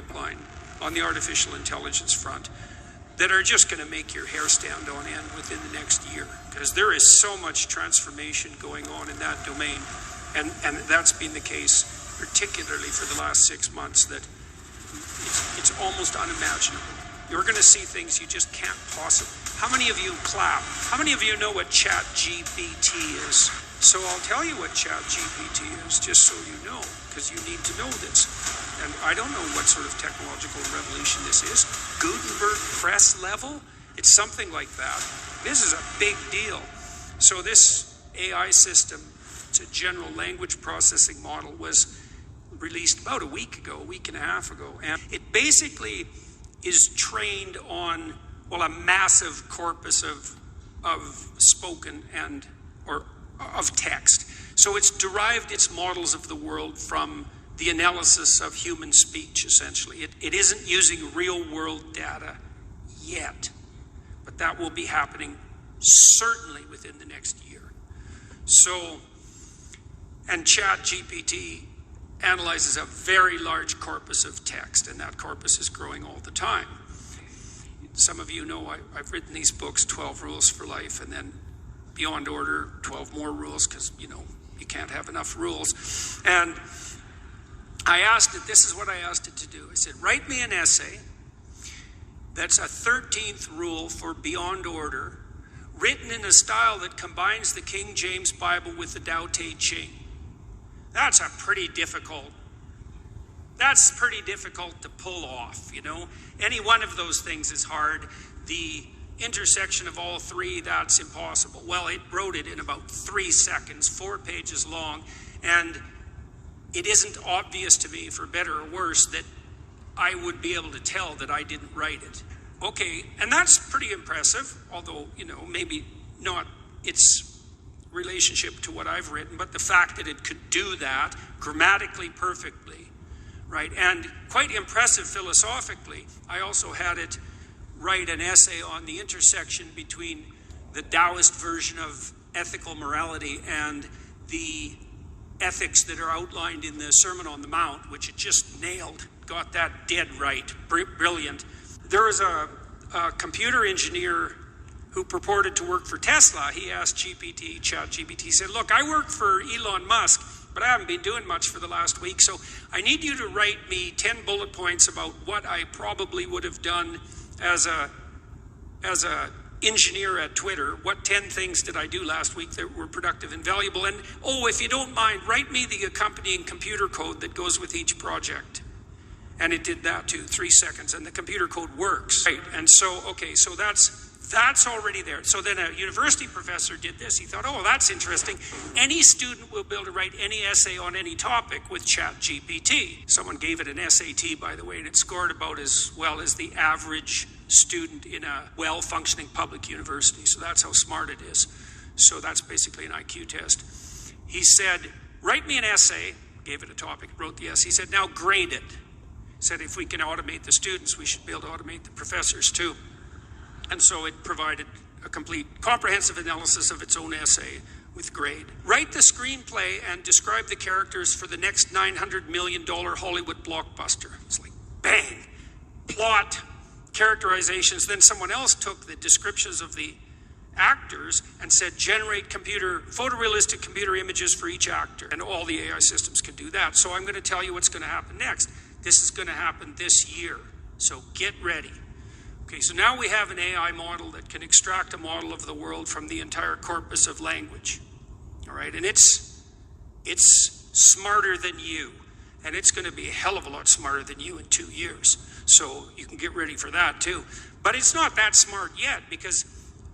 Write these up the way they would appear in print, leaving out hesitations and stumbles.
pipeline on the artificial intelligence front that are just going to make your hair stand on end within the next year, because there is so much transformation going on in that domain, and that's been the case particularly for the last 6 months, that it's almost unimaginable. You're going to see things you just can't possibly. How many of you clap? How many of you know what ChatGPT is? So I'll tell you what ChatGPT is, just so you know, because you need to know this. And I don't know what sort of technological revolution this is. Gutenberg press level? It's something like that. This is a big deal. So this AI system, it's a general language processing model, was released about a week and a half ago. And it basically is trained on, well, a massive corpus of spoken or of text. So it's derived its models of the world from the analysis of human speech, essentially. It isn't using real world data yet, but that will be happening certainly within the next year. So, and ChatGPT analyzes a very large corpus of text, and that corpus is growing all the time. Some of you know I've written these books, 12 Rules for Life, and then Beyond Order, 12 more rules, because, you know, you can't have enough rules. And I asked it, this is what I asked it to do. I said, write me an essay that's a 13th rule for Beyond Order, written in a style that combines the King James Bible with the Tao Te Ching. That's pretty difficult to pull off, you know. Any one of those things is hard. The intersection of all three, that's impossible. Well, it wrote it in about 3 seconds, 4 pages long, and it isn't obvious to me, for better or worse, that I would be able to tell that I didn't write it. Okay, and that's pretty impressive, although, you know, maybe not its relationship to what I've written, but the fact that it could do that grammatically perfectly, right? And quite impressive philosophically. I also had it write an essay on the intersection between the Taoist version of ethical morality and the ethics that are outlined in the Sermon on the Mount, which it just nailed, got that dead right, brilliant. There was a computer engineer who purported to work for Tesla. He asked ChatGPT, he said, look, I work for Elon Musk, but I haven't been doing much for the last week, so I need you to write me 10 bullet points about what I probably would have done as a engineer at Twitter. What 10 things did I do last week that were productive and valuable? And, oh, if you don't mind, write me the accompanying computer code that goes with each project. And it did that too, 3 seconds, and the computer code works. Right, and so, okay, so that's already there. So then a university professor did this. He thought, oh, that's interesting. Any student will be able to write any essay on any topic with ChatGPT. Someone gave it an SAT, by the way, and it scored about as well as the average student in a well-functioning public university. So that's how smart it is. So that's basically an IQ test. He said, write me an essay, gave it a topic, wrote the essay. He said, now grade it. He said, if we can automate the students, we should be able to automate the professors too. And so it provided a complete, comprehensive analysis of its own essay with grade. Write the screenplay and describe the characters for the next $900 million Hollywood blockbuster. It's like, bang, plot, characterizations. Then someone else took the descriptions of the actors and said, generate photorealistic computer images for each actor. And all the AI systems can do that. So I'm going to tell you what's going to happen next. This is going to happen this year. So get ready. Okay, so now we have an AI model that can extract a model of the world from the entire corpus of language. All right, and it's smarter than you, and it's going to be a hell of a lot smarter than you in 2 years. So you can get ready for that too. But it's not that smart yet, because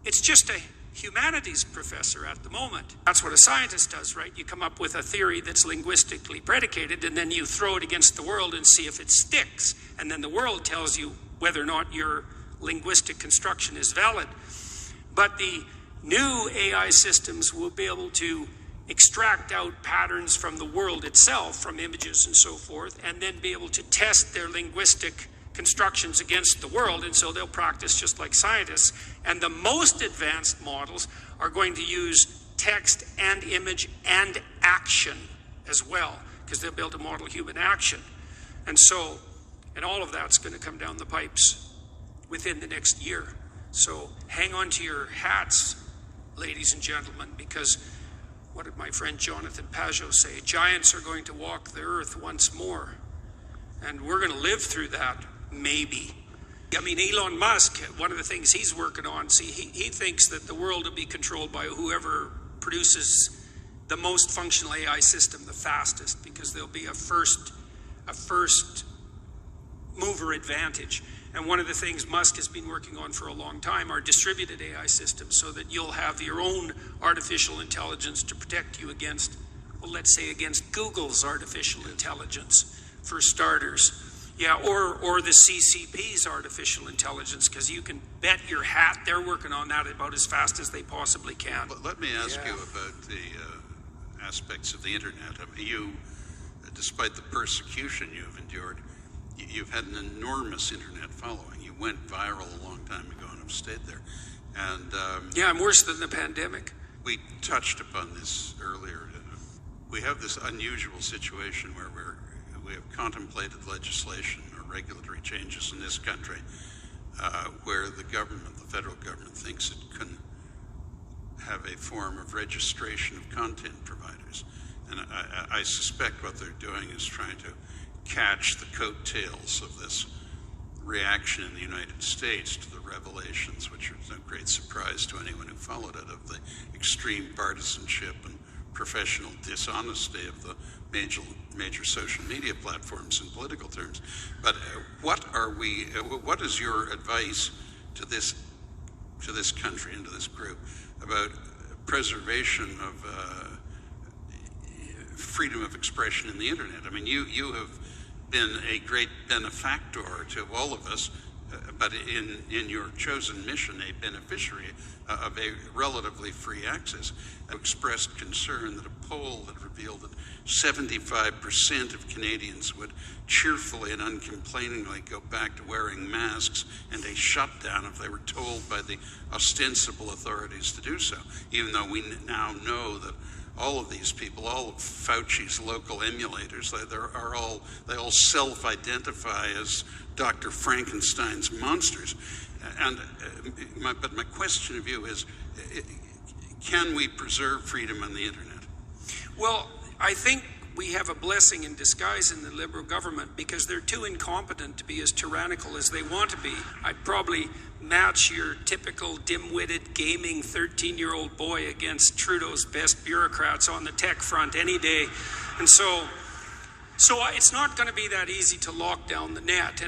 it's just a humanities professor at the moment. That's what a scientist does, right? You come up with a theory that's linguistically predicated, and then you throw it against the world and see if it sticks. And then the world tells you whether or not your linguistic construction is valid. But the new AI systems will be able to extract out patterns from the world itself, from images and so forth, and then be able to test their linguistic constructions against the world, and so they'll practice just like scientists. And the most advanced models are going to use text and image and action as well, because they'll be able to model human action. And And all of that's going to come down the pipes within the next year. So hang on to your hats, ladies and gentlemen, because what did my friend Jonathan Pajot say? Giants are going to walk the earth once more. And we're going to live through that, maybe. I mean, Elon Musk, one of the things he's working on, he thinks that the world will be controlled by whoever produces the most functional AI system the fastest, because there'll be a first mover advantage. And one of the things Musk has been working on for a long time are distributed AI systems, so that you'll have your own artificial intelligence to protect you against, well, let's say against Google's artificial intelligence, for starters. Yeah, or the CCP's artificial intelligence, because you can bet your hat they're working on that about as fast as they possibly can. But let me ask you about the aspects of the internet. I mean, you, despite the persecution you've endured, you've had an enormous internet following. You went viral a long time ago and have stayed there. And yeah, I'm worse than the pandemic. We touched upon this earlier. We have this unusual situation where we have contemplated legislation or regulatory changes in this country where the government, the federal government, thinks it can have a form of registration of content providers. And I suspect what they're doing is trying to catch the coattails of this reaction in the United States to the revelations, which are no great surprise to anyone who followed it, of the extreme partisanship and professional dishonesty of the major social media platforms in political terms. But what is your advice to this country and to this group about preservation of freedom of expression in the internet? I mean, you have been a great benefactor to all of us, but in your chosen mission, a beneficiary of a relatively free access. Expressed concern that a poll had revealed that 75% of Canadians would cheerfully and uncomplainingly go back to wearing masks and a shutdown if they were told by the ostensible authorities to do so, even though we now know that all of these people, all of Fauci's local emulators, they all self-identify as Dr. Frankenstein's monsters. And but my question of you is, can we preserve freedom on the internet? Well, I think we have a blessing in disguise in the Liberal government, because they're too incompetent to be as tyrannical as they want to be. I'd probably match your typical dim-witted gaming 13-year-old boy against Trudeau's best bureaucrats on the tech front any day. And so it's not going to be that easy to lock down the net.